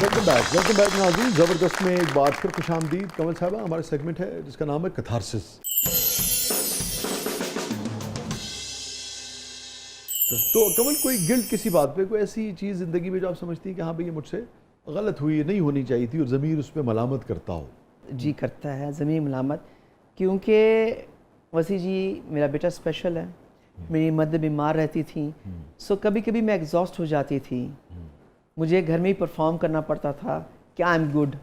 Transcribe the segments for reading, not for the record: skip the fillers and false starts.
Welcome back नाज़रीन। ज़बरदस्त में एक बार फिर खुशामदीद। कमल साहबा, हमारा सेगमेंट है जिसका नाम है कैथारसिस। तो कमल, कोई गिल्ट किसी बात पे, कोई ऐसी चीज़ ज़िंदगी में जो आप समझती है कि हाँ भाई ये मुझसे गलत हुई, नहीं होनी चाहिए थी, और ज़मीर उस पर मलामत करता हो? जी करता है ज़मीर मलामत, क्योंकि वसी जी मेरा बेटा स्पेशल है, मेरी मदर बीमार रहती थी, सो कभी कभी मैं एग्जॉस्ट हो जाती थी, मुझे घर में ही परफॉर्म करना पड़ता था कि आई एम गुड।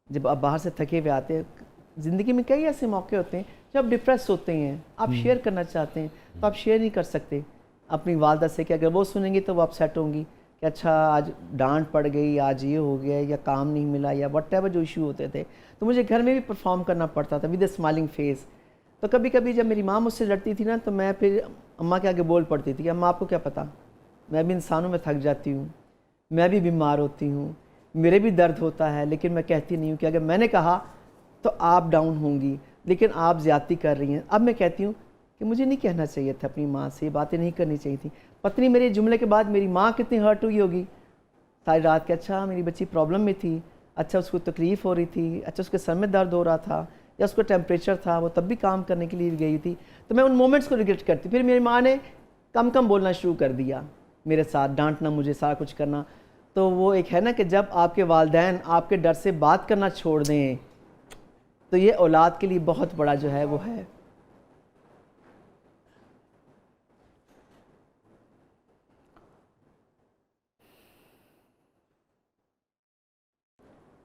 जब आप बाहर से थके हुए आते हैं, ज़िंदगी में कई ऐसे मौके होते हैं जब आप डिप्रेस होते हैं, आप शेयर करना चाहते हैं तो आप शेयर नहीं कर सकते अपनी वालदा से, कि अगर वो सुनेंगी तो वो अपसेट होंगी कि अच्छा आज डांट पड़ गई, आज ये हो गया, या काम नहीं मिला, या व्हाटएवर जो इशू होते थे, तो मुझे घर में भी परफॉर्म करना पड़ता था विद अ स्माइलिंग फेस। तो कभी कभी जब मेरी माँ मुझसे लड़ती थी ना, तो मैं फिर अम्मा के आगे बोल पड़ती थी कि अम्मा आपको क्या पता, मैं भी इंसानों में थक जाती हूँ, मैं भी बीमार होती हूँ, मेरे भी दर्द होता है, लेकिन मैं कहती नहीं हूँ कि अगर मैंने कहा तो आप डाउन होंगी, लेकिन आप ज़्यादती कर रही हैं। अब मैं कहती हूँ कि मुझे नहीं कहना चाहिए था अपनी माँ से, ये बातें नहीं करनी चाहिए थी। पता नहीं मेरे जुमले के बाद मेरी माँ कितनी हर्ट हुई होगी सारी रात के, अच्छा मेरी बच्ची प्रॉब्लम में थी, अच्छा उसको तकलीफ़ हो रही थी, अच्छा उसके सर में दर्द हो रहा था, या उसको टेम्परेचर था, वो तब भी काम करने के लिए गई थी। तो मैं उन मोमेंट्स को रिग्रेट करती। फिर मेरी माँ ने कम कम बोलना शुरू कर दिया मेरे साथ, डांटना, मुझे सारा कुछ करना। तो वो एक है ना कि जब आपके वालिदैन आपके डर से बात करना छोड़ दें, तो ये औलाद के लिए बहुत बड़ा जो है वो है।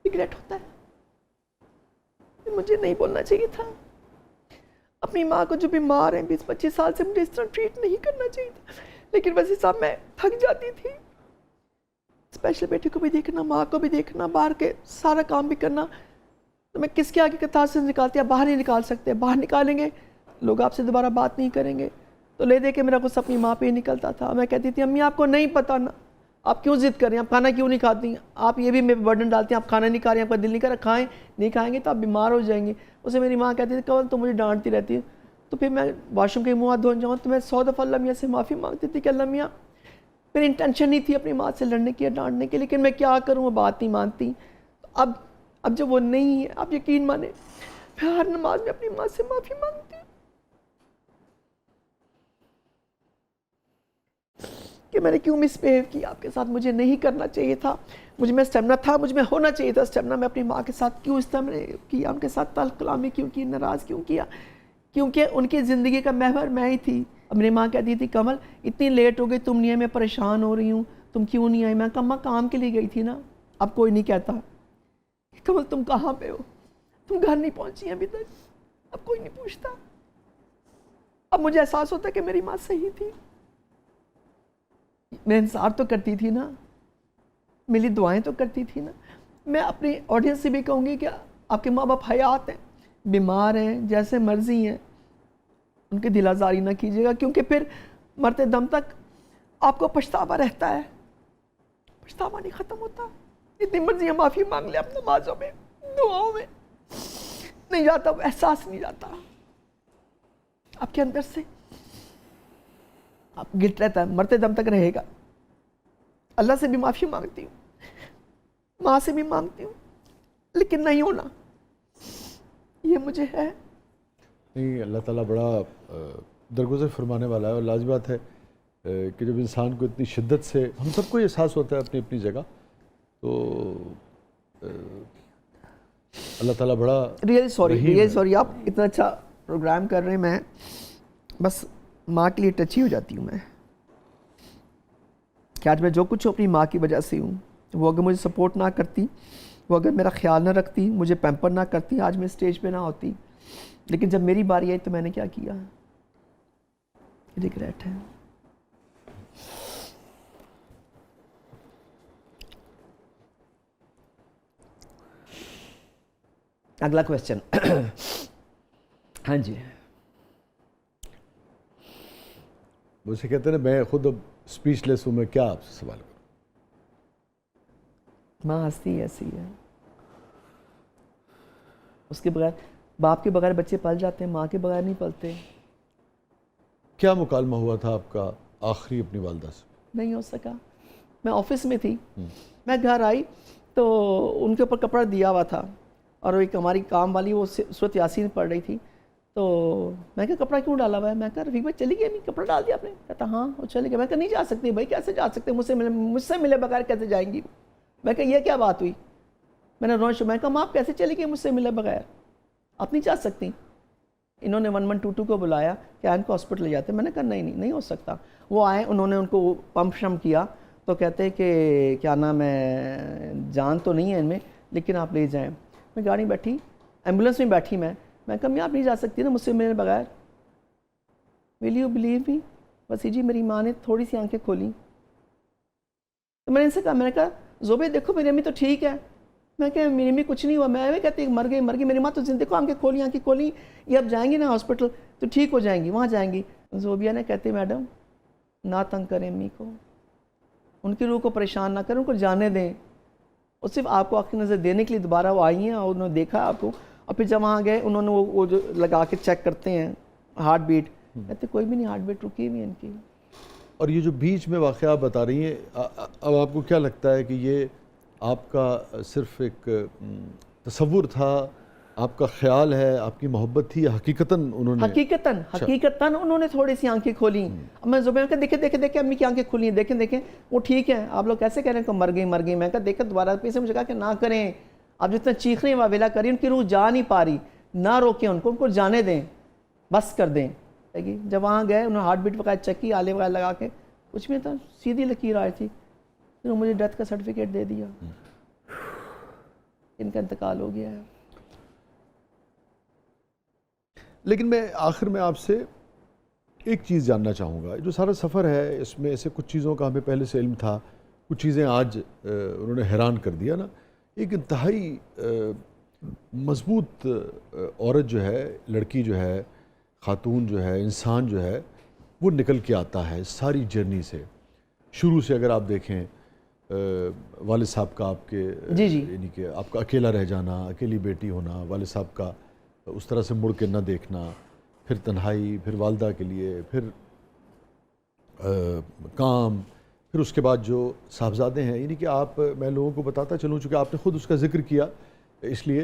रिग्रेट होता है, मुझे नहीं बोलना चाहिए था अपनी माँ को जो बीमार है 20-25 साल से, मुझे इस तरह ट्रीट नहीं करना चाहिए था। लेकिन वैसे साहब मैं थक जाती थी, स्पेशल बेटे को भी देखना, माँ को भी देखना, बाहर के सारा काम भी करना, तो मैं किसके आगे कैथारसिस निकालती? आप बाहर नहीं निकाल सकते, बाहर निकालेंगे लोग आपसे दोबारा बात नहीं करेंगे। तो ले दे के मेरा गुस्सा अपनी माँ पे ही निकलता था। मैं कहती थी अम्मी आपको नहीं पता ना, आप क्यों जिद कर रही हैं, आप खाना क्यों नहीं खाती हैं, आप ये भी मेरे बर्डन डालती हैं, आप खाना नहीं खा रही हैं, आपका दिल नहीं कर रहा, खाएं, नहीं खाएंगे तो आप बीमार हो जाएंगे। उसे मेरी माँ कहती थी कवल तो मुझे डांटती रहती है। तो फिर मैं वॉशरूम के मुँह हाथ धोने जाऊँ तो मैं 100 दफ़ा अल्लाह मियाँ से माफ़ी मांगती थी कि अल्लाह मियाँ मेरी इंटेंशन नहीं थी अपनी माँ से लड़ने की या डांटने की, लेकिन मैं क्या करूँ, वो बात नहीं मानती। तो अब जब वो नहीं है, आप यकीन माने मैं हर नमाज में अपनी माँ से माफ़ी मांगती हूँ कि मैंने क्यों मिसबिहेव किया आपके साथ, मुझे नहीं करना चाहिए था, मुझ में स्टेमिना था, मुझ में होना चाहिए था स्टेमिना। मैं अपनी माँ के साथ क्यों इस तरह किया, उनके साथ तल्ख कलामी क्यों की, नाराज़ क्यों किया, क्योंकि उनकी ज़िंदगी का महवर मैं ही थी। अब मेरी माँ कहती थी कमल इतनी लेट हो गई, तुम नहीं आई, मैं परेशान हो रही हूँ, तुम क्यों नहीं आई? मैं कहा अम्मा काम के लिए गई थी ना। अब कोई नहीं कहता कमल तुम कहाँ पे हो, तुम घर नहीं पहुँची अभी तक, अब कोई नहीं पूछता। अब मुझे एहसास होता है कि मेरी माँ सही थी, मैं इंतज़ार तो करती थी ना, मेरी दुआएं तो करती थी ना। मैं अपनी ऑडियंस से भी कहूँगी कि आपके माँ बाप हयात हैं, बीमार हैं, जैसे मर्जी हैं, उनकी दिल आज़ारी ना कीजिएगा, क्योंकि फिर मरते दम तक आपको पछतावा रहता है, पछतावा नहीं ख़त्म होता। जितनी मर्जी हम माफ़ी मांग लें अपनी नमाजों में, दुआओं में, नहीं जाता, वो एहसास नहीं जाता आपके अंदर से, आप गिल्ट रहता है, मरते दम तक रहेगा। अल्लाह से भी माफ़ी मांगती हूँ, माँ से भी मांगती हूँ, लेकिन नहीं होना ये मुझे है। नहीं, अल्लाह ताला बड़ा दरगुज़र फरमाने वाला है, और लाज़ बात है कि जब इंसान को इतनी शिद्दत से, हम सबको ये एहसास होता है अपनी अपनी जगह, तो अल्लाह ताला बड़ा रियली रहीम है। सॉरी, आप इतना अच्छा प्रोग्राम कर रहे हैं, मैं बस माँ के लिए टची हो जाती हूँ मैं, कि आज मैं जो कुछ अपनी माँ की वजह से हूँ, वो अगर मुझे सपोर्ट ना करती, वो अगर मेरा ख्याल ना रखती, मुझे पैम्पर ना करती, आज मैं स्टेज पे ना होती। लेकिन जब मेरी बारी आई तो मैंने क्या किया, रिग्रेट है। अगला क्वेश्चन। हाँ जी, मुझे कहते हैं ना, मैं खुद अब स्पीचलेस हूँ, मैं क्या आपसे सवाल करूँ। माँ हंसती ऐसी है, उसके बगैर, बाप के बगैर बच्चे पल जाते हैं, माँ के बगैर नहीं पलते। क्या मुकालमा हुआ था आपका आखिरी अपनी वालदा से? नहीं हो सका, मैं ऑफिस में थी, मैं घर आई, तो उनके ऊपर कपड़ा दिया हुआ था और एक हमारी काम वाली वो सूरत यासीन पढ़ रही थी। तो मैं कहा कपड़ा क्यों डाला हुआ है? मैं कहा रफ़ीक भाई चली गई अभी, कपड़ा डाल दिया आपने? कहता हाँ वो चले गए। मैं कहा नहीं जा सकती भाई, कैसे जा सकते, मुझसे मिले बगैर कैसे जाएंगी? मैं कहा ये क्या बात हुई? मैंने रोश मैं कहा आप कैसे चली गई मुझसे मिले बगैर, आप नहीं जा सकती। इन्होंने 1122 को बुलाया कि आयन को हॉस्पिटल ले जाते। मैंने कहा नहीं हो सकता। वो आए, उन्होंने उनको पंप शम किया तो कहते हैं कि क्या नाम है, जान तो नहीं है इनमें लेकिन आप ले जाएं। मैं गाड़ी बैठी, एम्बुलेंस में बैठी, मैं कहा मैं आप नहीं जा सकती ना मुझसे मिले बगैर। विल यू बिलीव मी वसी जी, मेरी माँ ने थोड़ी सी आंखें खोली तो मैंने इनसे कहा, मैंने कहा ज़ोबे देखो मेरी अम्मी तो ठीक है। मैं क्या मेरी अम्मी कुछ नहीं हुआ। मैं भी कहती मर गई मेरी माँ तो जिंदा। देखो आंखें खोली, ये अब जाएंगी ना हॉस्पिटल तो ठीक हो जाएंगी, वहाँ जाएंगी। ज़ोबिया ने कहती मैडम ना तंग करें अम्मी को, उनकी रूह को परेशान ना करें, उनको जाने दें। और सिर्फ आपको आखिरी नज़र देने के लिए दोबारा वो आई हैं और उन्होंने देखा आपको। और फिर जब वहाँ गए उन्होंने वो जो लगा के चेक करते हैं हार्ट बीट, कहते कोई भी नहीं, हार्ट बीट रुकी हुई है इनकी। और ये जो बीच में वाक़या आप बता रही हैं, अब आपको क्या लगता है कि ये आपका सिर्फ एक तसव्वुर था, आपका ख्याल है, आपकी मोहब्बत थी, या हकीकतन उन्होंने? हकीकतन उन्होंने थोड़ी सी आंखें खोली। अब मैं ज़ुबैर का देखे अम्मी की आंखें खुली हैं, देखें वो ठीक है। आप लोग कैसे कह रहे हैं कि मर गई? मैं कहा देखे दोबारा फिर से मुझे कहा कि ना करें, आप जितना चीख रहे हैं वावेला करिए, उनकी रूह जा नहीं पा रही, ना रोकें उनको जाने दें, बस कर दें। जब वहाँ गए उन्होंने हार्ट बीट वगैरह चेक की, आले वगैरह लगा के, कुछ में तो सीधी लकीर आई थी। फिर मुझे डेथ का सर्टिफिकेट दे दिया, इनका इंतकाल हो गया है। लेकिन मैं आखिर में आपसे एक चीज़ जानना चाहूँगा। जो सारा सफ़र है इसमें ऐसे कुछ चीज़ों का हमें पहले से इल्म था, कुछ चीज़ें आज उन्होंने हैरान कर दिया ना। एक इंतहाई मजबूत औरत जो है, लड़की जो है, खातून जो है, इंसान जो है, वो निकल के आता है सारी जर्नी से। शुरू से अगर आप देखें वालिद साहब का आपके यानी कि आपका अकेला रह जाना, अकेली बेटी होना, वालिद साहब का उस तरह से मुड़ के न देखना, फिर तन्हाई, फिर वालदा के लिए, फिर काम, फिर उसके बाद जो साहबजादे हैं, यानी कि आप, मैं लोगों को बताता चलूँ, चूँकि आपने ख़ुद उसका ज़िक्र किया, इसलिए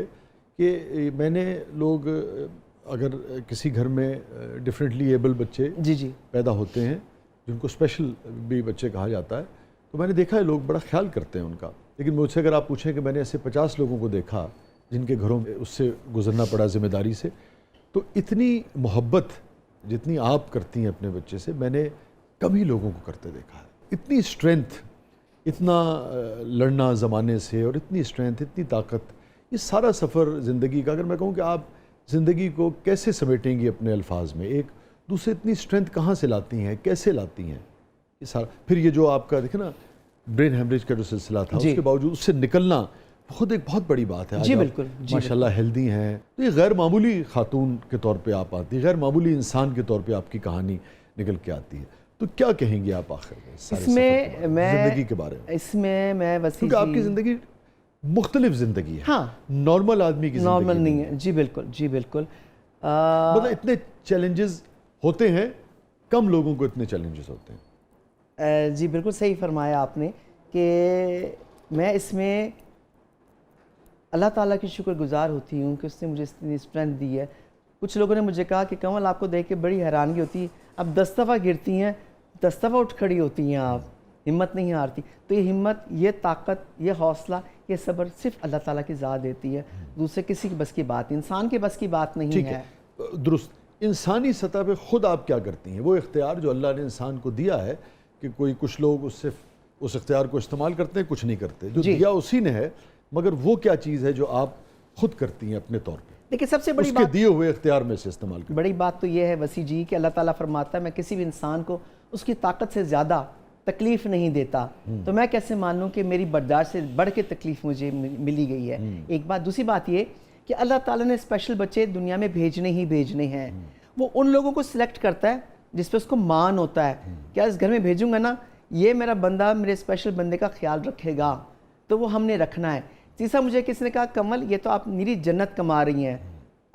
कि मैंने लोग अगर किसी घर में डिफरेंटली एबल बच्चे पैदा होते हैं, जिनको स्पेशल भी बच्चे कहा जाता है, तो मैंने देखा है लोग बड़ा ख्याल करते हैं उनका। लेकिन मुझसे अगर आप पूछें कि मैंने ऐसे 50 लोगों को देखा जिनके घरों में उससे गुजरना पड़ा ज़िम्मेदारी से, तो इतनी मोहब्बत जितनी आप करती हैं अपने बच्चे से, मैंने कम ही लोगों को करते देखा है। इतनी स्ट्रेंथ, इतना लड़ना ज़माने से, और इतनी स्ट्रेंथ, इतनी ताकत, ये सारा सफ़र ज़िंदगी का, अगर मैं कहूँ कि आप ज़िंदगी को कैसे समेटेंगी अपने अल्फाज में, एक दूसरे इतनी स्ट्रेंथ कहाँ से लाती हैं, कैसे लाती हैं ये सारा? फिर ये जो आपका देखे ना ब्रेन हेमरेज का जो सिलसिला था, उसके बावजूद उससे निकलना खुद एक बहुत बड़ी बात है। जी बिल्कुल, माशाल्लाह हेल्दी हैं, तो ये गैर मामूली खातून के तौर पे आप आती है, गैर मामूली इंसान के तौर पे आपकी कहानी निकल के आती है। तो क्या कहेंगे आप आखिर में इसमें ज़िंदगी के बारे में? इसमें मैं वसी, क्योंकि आपकी ज़िंदगी मुख्तलिफ ज़िंदगी है, हाँ, नॉर्मल आदमी की नॉर्मल नहीं है। जी बिल्कुल। मतलब इतने चैलेंजेस होते हैं, कम लोगों को इतने चैलेंजेस होते हैं। जी बिल्कुल सही फरमाया आपने कि मैं इसमें अल्लाह ताला की शुक्रगुजार होती हूँ कि उसने मुझे इतनी स्ट्रेंथ दी है। कुछ लोगों ने मुझे कहा कि कमल आपको देख के बड़ी हैरानगी होती है, अब 10 दफ़ा गिरती हैं 10 दफ़ा उठ खड़ी होती हैं, आप हिम्मत नहीं हारती। तो ये हिम्मत, ये ताकत, ये हौसला, ये सब्र सिर्फ अल्लाह ताला की ज़ात देती है, दूसरे किसी की बस की बात, इंसान के बस की बात नहीं है। दुरुस्त। इंसानी सतह पे खुद आप क्या करती हैं? वो इख्तियार जो अल्लाह ने इंसान को दिया है कि कुछ लोग उससे उस इख्तियार को इस्तेमाल करते हैं, कुछ नहीं करते, जो दिया उसी ने है, मगर वो क्या चीज़ है जो आप खुद करती हैं अपने तौर पे? देखिए सबसे बड़ी बात दिए हुए इख्तियार में से इस्तेमाल करती। बड़ी बात तो ये है वसी जी कि अल्लाह ताला फरमाता है मैं किसी भी इंसान को उसकी ताकत से ज़्यादा तकलीफ़ नहीं देता, तो मैं कैसे मान लूँ कि मेरी बर्दाश्त से बढ़ के तकलीफ़ मुझे मिली गई है। एक बात। दूसरी बात ये कि अल्लाह ताला ने स्पेशल बच्चे दुनिया में भेजने ही भेजने हैं। वो उन लोगों को सिलेक्ट करता है जिस पे उसको मान होता है, क्या इस घर में भेजूंगा ना, ये मेरा बंदा मेरे स्पेशल बंदे का ख्याल रखेगा, तो वो हमने रखना है। तीसरा, मुझे किसी ने कहा कमल ये तो आप मेरी जन्नत कमा रही हैं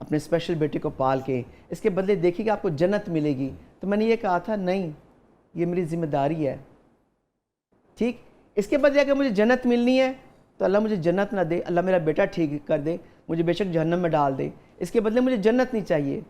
अपने स्पेशल बेटे को पाल के, इसके बदले देखिएगा आपको जन्नत मिलेगी। तो मैंने ये कहा था नहीं, ये मेरी जिम्मेदारी है, ठीक। इसके बदले अगर मुझे जन्नत मिलनी है तो अल्लाह मुझे जन्नत ना दे, अल्लाह मेरा बेटा ठीक कर दे, मुझे बेशक जहन्नम में डाल दे, इसके बदले मुझे जन्नत नहीं चाहिए।